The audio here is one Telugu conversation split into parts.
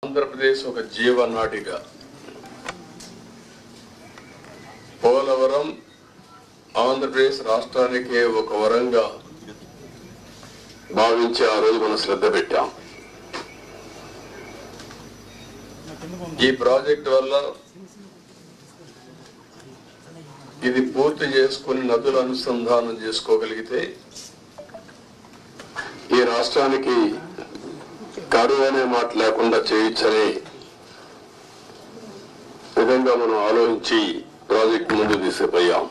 ఆంధ్రప్రదేశ్ ఒక జీవనాడిగా పోలవరం ఆంధ్రప్రదేశ్ రాష్ట్రానికి ఒక వరంగా భావించి ఆ రోజు మనం శ్రద్ధ పెట్టాం. ఈ ప్రాజెక్ట్ వల్ల ఇది పూర్తి చేసుకుని నదుల అనుసంధానం చేసుకోగలిగితే ఈ రాష్ట్రానికి కరువు అనే మాట లేకుండా చేయొచ్చనే విధంగా మనం ఆలోచించి ప్రాజెక్ట్ ముందు తీసుకుపోయాం.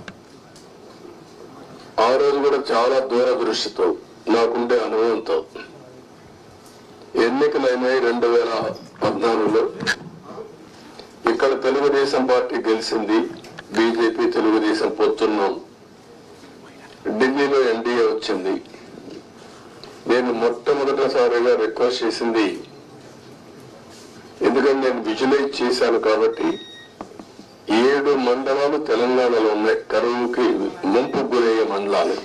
ఆ రోజు కూడా చాలా దూరదృష్టితో నాకుండే అనుభవంతో ఎన్నికలైనాయి 2014లో. ఇక్కడ తెలుగుదేశం పార్టీ గెలిచింది, బీజేపీ తెలుగుదేశం పొత్తున్నాం. ఢిల్లీలో ఎన్డీఏ వచ్చింది. నేను మొట్టమొదటిసారిగా రిక్వెస్ట్ చేసింది, ఎందుకంటే నేను విజువలైజ్ చేశాను కాబట్టి 7 మండలాలు తెలంగాణలో ఉన్నాయి, కరువుకి ముంపు గురయ్యే మండలాలు.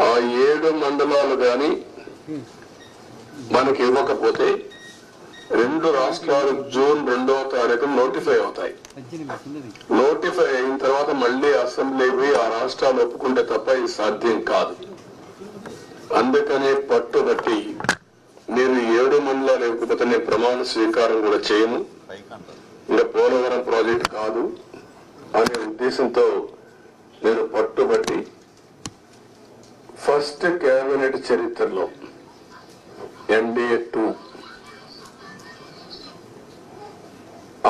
ఆ 7 మండలాలు కానీ మనకి ఇవ్వకపోతే 2 రాష్ట్రాలు జూన్ 2వ తారీఖు నోటిఫై అవుతాయి. నోటిఫై అయిన తర్వాత మళ్ళీ అసెంబ్లీ పోయి ఆ రాష్ట్రాలు ఒప్పుకుంటే తప్ప ఇది సాధ్యం కాదు. అందుకనే పట్టుబట్టి మీరు 7 మండలాలు ఇవ్వకపోతే నేను ప్రమాణ స్వీకారం కూడా చేయను, ఇంకా పోలవరం ప్రాజెక్ట్ కాదు అనే ఉద్దేశంతో నేను పట్టుబట్టి ఫస్ట్ కేబినెట్ చరిత్రలో ఎన్డీఏ 2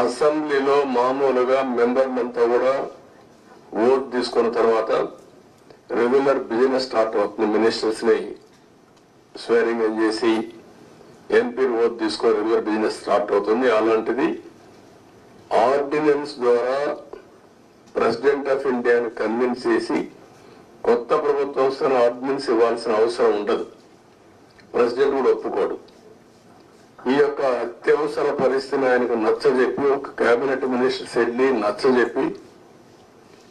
అసెంబ్లీలో మామూలుగా మెంబర్లంతా కూడా ఓట్ తీసుకున్న తర్వాత రెగ్యులర్ బిజినెస్ స్టార్ట్ అవుతుంది. మినిస్టర్స్ ని స్వేరింగ్ ఇన్ చేసి ఎంపీలు ఓట్ తీసుకొని రెగ్యులర్ బిజినెస్ స్టార్ట్ అవుతుంది. అలాంటిది ఆర్డినెన్స్ ద్వారా ప్రెసిడెంట్ ఆఫ్ ఇండియాని కన్విన్స్ చేసి కొత్త ప్రభుత్వం ఆర్డినెన్స్ ఇవ్వాల్సిన అవసరం ఉండదు, ప్రెసిడెంట్ కూడా ఒప్పుకోడు. ఈ యొక్క అత్యవసర పరిస్థితిని ఆయనకు నచ్చజెప్పి ఒక కేబినెట్ మినిస్టర్స్ వెళ్ళి నచ్చజెప్పి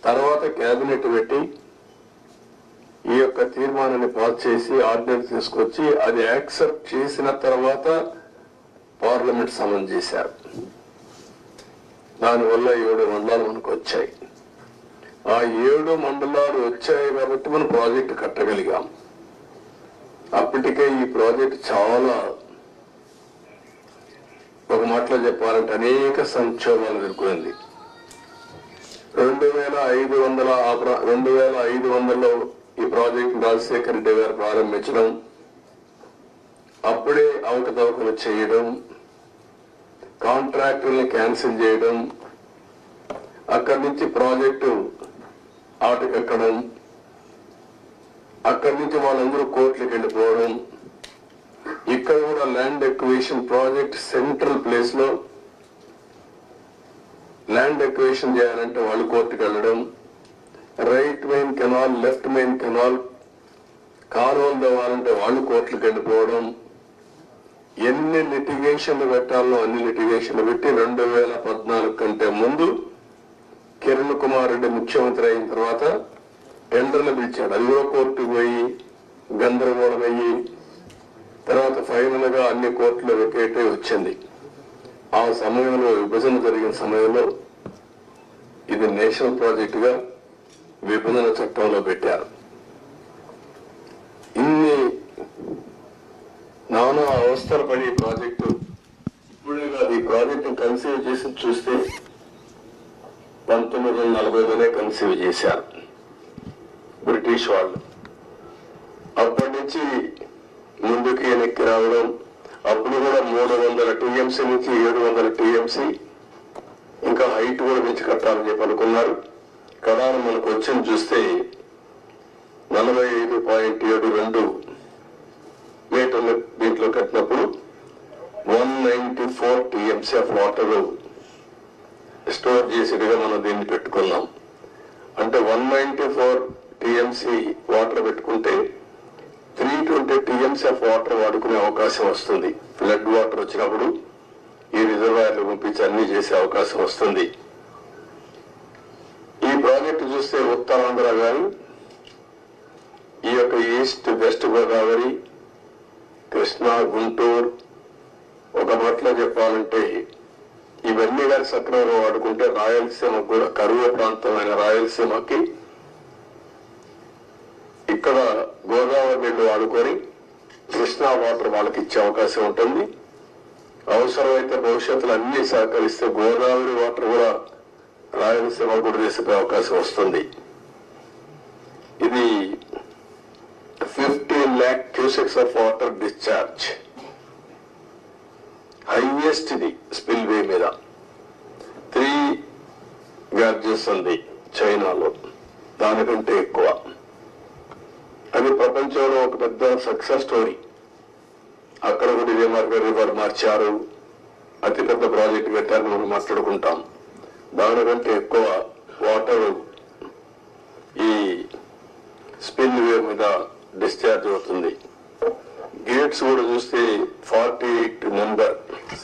తర్వాత కేబినెట్ పెట్టి ఈ యొక్క తీర్మానాన్ని పాస్ చేసి ఆర్డినెన్స్ తీసుకొచ్చి అది యాక్సెప్ట్ చేసిన తర్వాత పార్లమెంట్ సమన్ చేశారు. దానివల్ల 7 మండలాలు మనకు వచ్చాయి. ఆ 7 మండలాలు వచ్చాయి కాబట్టి మనం ప్రాజెక్టు కట్టగలిగాం. అప్పటికే ఈ ప్రాజెక్ట్ చాలా, ఒక మాటలో చెప్పాలంటే అనేక సంక్షోభాలు ఎదుర్కొంది. 2500లో ఈ ప్రాజెక్ట్ రాజశేఖర రెడ్డి గారు ప్రారంభించడం, అప్పుడే అవకతవకలు చేయడం, కాంట్రాక్టుల్ని క్యాన్సిల్ చేయడం, అక్కడి నుంచి ప్రాజెక్టు ఆటకెక్కడం, అక్కడి నుంచి వాళ్ళందరూ కోర్టులకు వెళ్ళిపోవడం, ఇక్కడ కూడా land acquisition project central place లో ల్యాండ్ ఎక్విజిషన్ చేయాలంటే వాళ్ళు కోర్టుకు వెళ్ళడం, right main canal left main canal కాలువలు తవ్వాలంటే వాళ్ళు కోర్టులకు వెళ్ళిపోవడం, ఎన్ని లిటిగేషన్లు పెట్టాలో అన్ని లిటిగేషన్లు పెట్టి 2014 కంటే ముందు కిరణ్ కుమార్ రెడ్డి ముఖ్యమంత్రి అయిన తర్వాత టెండర్లు పిలిచాడు. అది కూడా కోర్టుకు పోయి గందరగోళం అయ్యి తర్వాత ఫైనల్ గా అన్ని కోర్టులు వెకేట్ వచ్చింది. ఆ సమయంలో విభజన జరిగిన సమయంలో ఇది నేషనల్ ప్రాజెక్ట్ గా విభజన చట్టంలో పెట్టారు. ఇన్ని నానా అవస్థలు పడి ప్రాజెక్టు ఇప్పుడు కాదు, ఈ ప్రాజెక్టు కన్సీవ్ చేసి చూస్తే 1940లోనే కన్సీవ్ చేశారు బ్రిటిష్ వాళ్ళు. అప్పటి నుంచి ముందుకి వెనక్కి రావడం, అప్పుడు కూడా 300 టీఎంసీ నుంచి 700 టీఎంసీ ఇంకా హైట్ కూడా పెంచి కట్టాలని చెప్పి అనుకున్నారు. కడాను మనకు వచ్చింది చూస్తే 45.72 మీటర్లు దీంట్లో కట్టినప్పుడు 194 టీఎంసీ ఆఫ్ వాటర్ స్టోర్ చేసేట్టుగా మనం దీన్ని పెట్టుకున్నాం. అంటే 194 టీఎంసీ వాటర్ పెట్టుకుంటే 320 టీఎంసీ ఆఫ్ వాటర్ వాడుకునే అవకాశం వస్తుంది. ఫ్లడ్ వాటర్ వచ్చినప్పుడు ఈ రిజర్వాయర్లు పంపించి అన్ని చేసే అవకాశం వస్తుంది. ఈ ప్రాజెక్టు చూస్తే ఉత్తరాంధ్ర గాని ఈ యొక్క ఈస్ట్ వెస్ట్ గోదావరి, కృష్ణా, గుంటూరు, ఒక మాటలో చెప్పాలంటే ఇవన్నీ గారి సక్రమంగా వాడుకుంటే రాయలసీమకు కూడా కరువు ప్రాంతమైన రాయలసీమకి ఇక్కడ గోదావరి నీళ్లు వాడుకొని కృష్ణా వాటర్ వాళ్ళకి ఇచ్చే అవకాశం ఉంటుంది. అవసరమైతే భవిష్యత్తులో అన్ని సహకరిస్తే గోదావరి వాటర్ కూడా రాయలసీమ కూడా తీసుకునే అవకాశం వస్తుంది. ఇది 15 lakh cusecs of water discharge, highest ఇది స్పిల్ వే మీద. 3 గ్యార్జెస్ ఉంది చైనాలో, దానికంటే ఎక్కువ. అది ప్రపంచంలో ఒక పెద్ద సక్సెస్ స్టోరీ. అక్కడ కూడా ఇదే మార్గం రివర్ మార్చారు, అతిపెద్ద ప్రాజెక్టు కట్టారని మనం మాట్లాడుకుంటాం. దానికంటే ఎక్కువ వాటర్ ఈ స్పిల్ వే మీద డిశ్చార్జ్ అవుతుంది. గేట్స్ కూడా చూస్తే 48 number,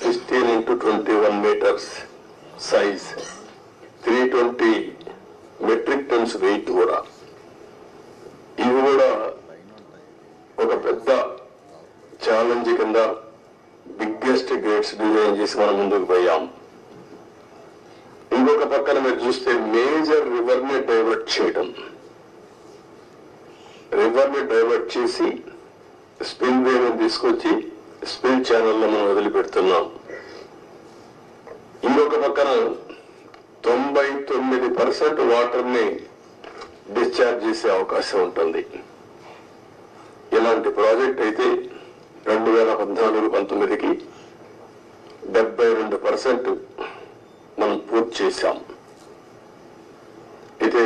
16 into 21 meters size, 320 metric tons weight కూడా. ఇవి కూడా ఒక పెద్ద ఛాలెంజ్ కింద బిగ్గెస్ట్ గేట్స్ డిజైన్ చేసి మనం ముందుకు పోయాం. ఇంకొక పక్కన మీరు చూస్తే మేజర్ రివర్ ని డైవర్ట్ చేయడం, రివర్ ని డైవర్ట్ చేసి స్పిల్ వేని తీసుకొచ్చి స్పిల్ ఛానల్లో మనం వదిలిపెడుతున్నాం. ఇంకొక పక్కన 99% వాటర్ ని డిశ్చార్జ్ చేసే అవకాశం ఉంటుంది. ఇలాంటి ప్రాజెక్ట్ అయితే 2014-19కి 72% మనం పూర్తి చేశాం. అయితే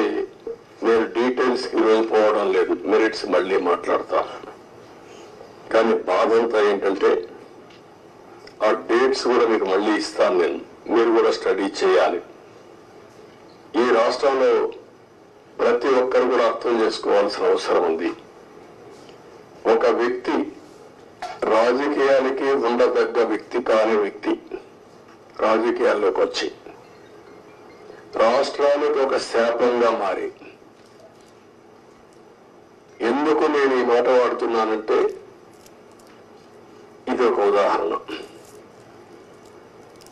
నేను డీటెయిల్స్ కి ఈరోజు పోవడం లేదు, మెరిట్స్ మళ్ళీ మాట్లాడతా. కానీ బాధ అంతా ఏంటంటే ఆ డేట్స్ కూడా మీకు మళ్ళీ ఇస్తాను నేను, మీరు కూడా స్టడీ చేయాలి. ఈ రాష్ట్రంలో ప్రతి ఒక్కరు కూడా అర్థం చేసుకోవాల్సిన అవసరం ఉంది. ఒక వ్యక్తి రాజకీయాలకి ఉండదగ్గ వ్యక్తి కాని వ్యక్తి రాజకీయాల్లోకి వచ్చి రాష్ట్రానికి ఒక శాపంగా మారి, ఎందుకు నేను ఈ మాట వాడుతున్నానంటే ఇది ఒక ఉదాహరణ.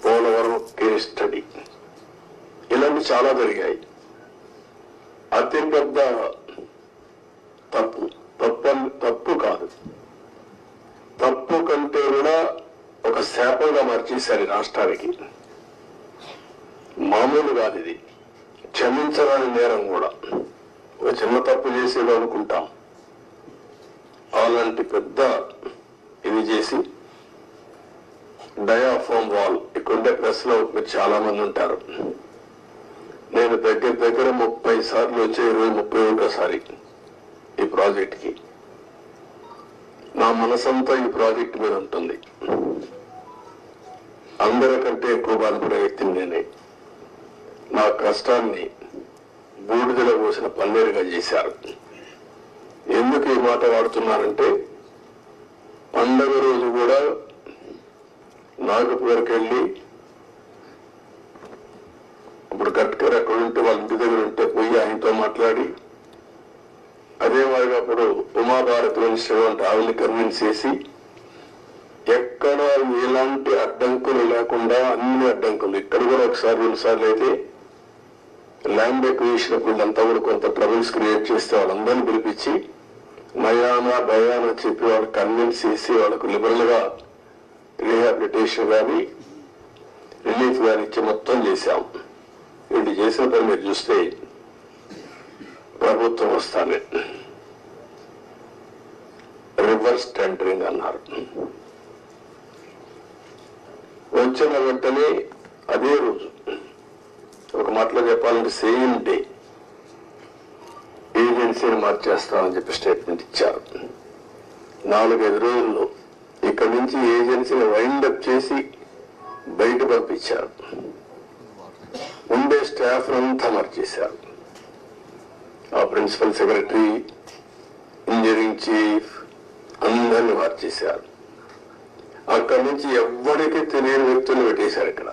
పోలవరం కేస్ స్టడీ, ఇలాంటి చాలా జరిగాయి. అతిపెద్ద తప్పు కాదు, తప్పు కంటే కూడా ఒక శాపంగా మార్చేశారు ఈ రాష్ట్రానికి. మామూలు కాదు ఇది, క్షమించరాని నేరం కూడా. ఒక చిన్న తప్పు చేసేది అనుకుంటాం, అలాంటి పెద్ద ఇది చేసి డయాఫామ్ వాల్, ఇక్కడుండే ప్రెస్ లో మీరు చాలా మంది ఉంటారు. నేను దగ్గర 30 సార్లు వచ్చే 31సారి ఈ ప్రాజెక్ట్ కి. నా మనసంతా ఈ ప్రాజెక్ట్ మీద ఉంటుంది. అందరికంటే ఎక్కువ బాధపడే వ్యక్తిని నేనే. నా కష్టాన్ని బూడిదలో పోసిన పన్నీరుగా చేశారు. ఎందుకు ఈ మాట వాడుతున్నానంటే, పండగ రోజు కూడా నాగపూర్కి వెళ్ళి, ఇప్పుడు గట్కర్ అక్కడ ఉంటే వాళ్ళ ఇంటి దగ్గర ఉంటే పోయి ఆయనతో మాట్లాడి, అదే మాదిరిగా అప్పుడు ఉమాభారత్ మినిస్టర్ అంటే ఆవిడని కన్విన్స్ చేసి, ఎక్కడ ఎలాంటి అడ్డంకులు లేకుండా అన్ని అడ్డంకులు, ఇక్కడ కూడా ఒకసారి 2 సార్లు అయితే ల్యాండ్ ఎక్విజిషన్ వీళ్ళంతా కూడా కొంత ట్రబుల్స్ క్రియేట్ చేస్తే వాళ్ళందరినీ పిలిపించి నయానా భయానా చెప్పి వాళ్ళకి కన్విన్స్ చేసి వాళ్ళకు లిబరల్ గా రీహాబిలిటేషన్ కానీ రిలీఫ్ కానీ ఇచ్చి మొత్తం చేశాం. వీళ్ళు చేసిన పని మీరు చూస్తే ప్రభుత్వం వస్తానే రివర్స్ టెండరింగ్ అన్నారు. వచ్చిన వెంటనే అదే రోజు, ఒక మాటలో చెప్పాలంటే సేమ్ డే, ఏజెన్సీని మార్చేస్తామని చెప్పి స్టేట్మెంట్ ఇచ్చారు. 4-5 రోజుల్లో ఇక్కడి నుంచి ఏజెన్సీని వైండప్ చేసి బయట పంపించారు. ఉండే స్టాఫ్ అంతా మార్చేశారు. ఆ ప్రిన్సిపల్ సెక్రటరీ, ఇంజనీరింగ్ చీఫ్ అందరినీ మార్చేశారు. అక్కడి నుంచి ఎవ్వరికీ తెలియని వ్యక్తులు పెట్టేశారు ఇక్కడ.